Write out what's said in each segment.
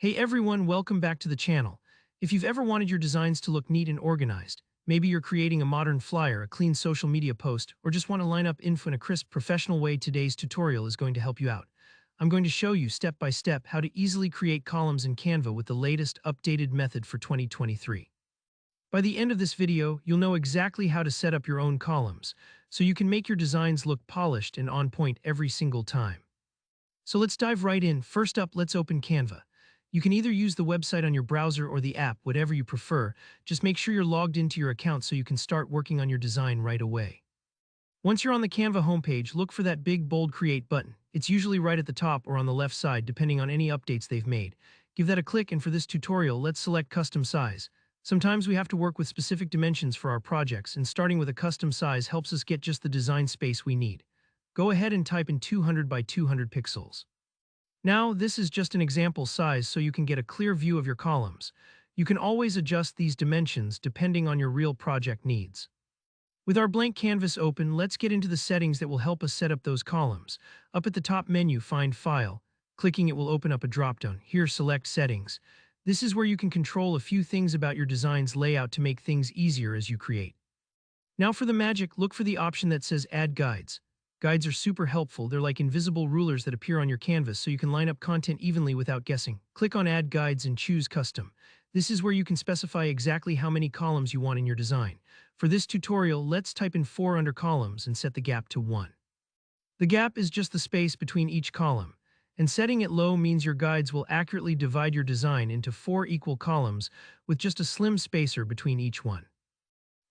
Hey everyone, welcome back to the channel. If you've ever wanted your designs to look neat and organized, maybe you're creating a modern flyer, a clean social media post, or just want to line up info in a crisp, professional way, today's tutorial is going to help you out. I'm going to show you step by step how to easily create columns in Canva with the latest updated method for 2023. By the end of this video, you'll know exactly how to set up your own columns, so you can make your designs look polished and on point every single time. So let's dive right in. First up, let's open Canva. You can either use the website on your browser or the app, whatever you prefer. Just make sure you're logged into your account so you can start working on your design right away. Once you're on the Canva homepage, look for that big bold Create button. It's usually right at the top or on the left side, depending on any updates they've made. Give that a click, and for this tutorial, let's select Custom Size. Sometimes we have to work with specific dimensions for our projects, and starting with a custom size helps us get just the design space we need. Go ahead and type in 200 by 200 pixels. Now, this is just an example size so you can get a clear view of your columns. You can always adjust these dimensions depending on your real project needs. With our blank canvas open, let's get into the settings that will help us set up those columns. Up at the top menu, find File. Clicking it will open up a dropdown. Here, select Settings. This is where you can control a few things about your design's layout to make things easier as you create. Now for the magic, look for the option that says Add Guides. Guides are super helpful. They're like invisible rulers that appear on your canvas so you can line up content evenly without guessing. Click on Add Guides and choose Custom. This is where you can specify exactly how many columns you want in your design. For this tutorial, let's type in 4 under columns and set the gap to 1. The gap is just the space between each column, and setting it low means your guides will accurately divide your design into 4 equal columns with just a slim spacer between each one.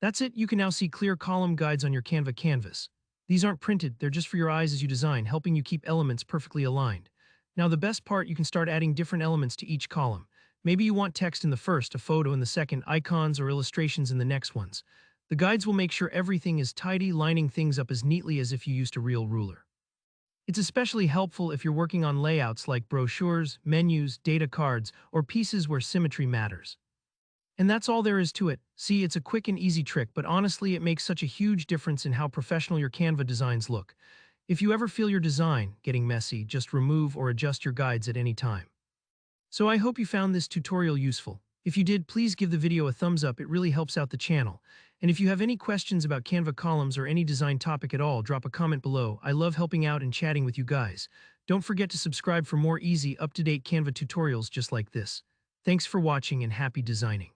That's it. You can now see clear column guides on your Canva canvas. These aren't printed, they're just for your eyes as you design, helping you keep elements perfectly aligned. Now the best part, you can start adding different elements to each column. Maybe you want text in the first, a photo in the second, icons or illustrations in the next ones. The guides will make sure everything is tidy, lining things up as neatly as if you used a real ruler. It's especially helpful if you're working on layouts like brochures, menus, data cards, or pieces where symmetry matters. And that's all there is to it. See, it's a quick and easy trick, but honestly, it makes such a huge difference in how professional your Canva designs look. If you ever feel your design getting messy, just remove or adjust your guides at any time. So I hope you found this tutorial useful. If you did, please give the video a thumbs up. It really helps out the channel. And if you have any questions about Canva columns or any design topic at all, drop a comment below. I love helping out and chatting with you guys. Don't forget to subscribe for more easy, up-to-date Canva tutorials just like this. Thanks for watching and happy designing.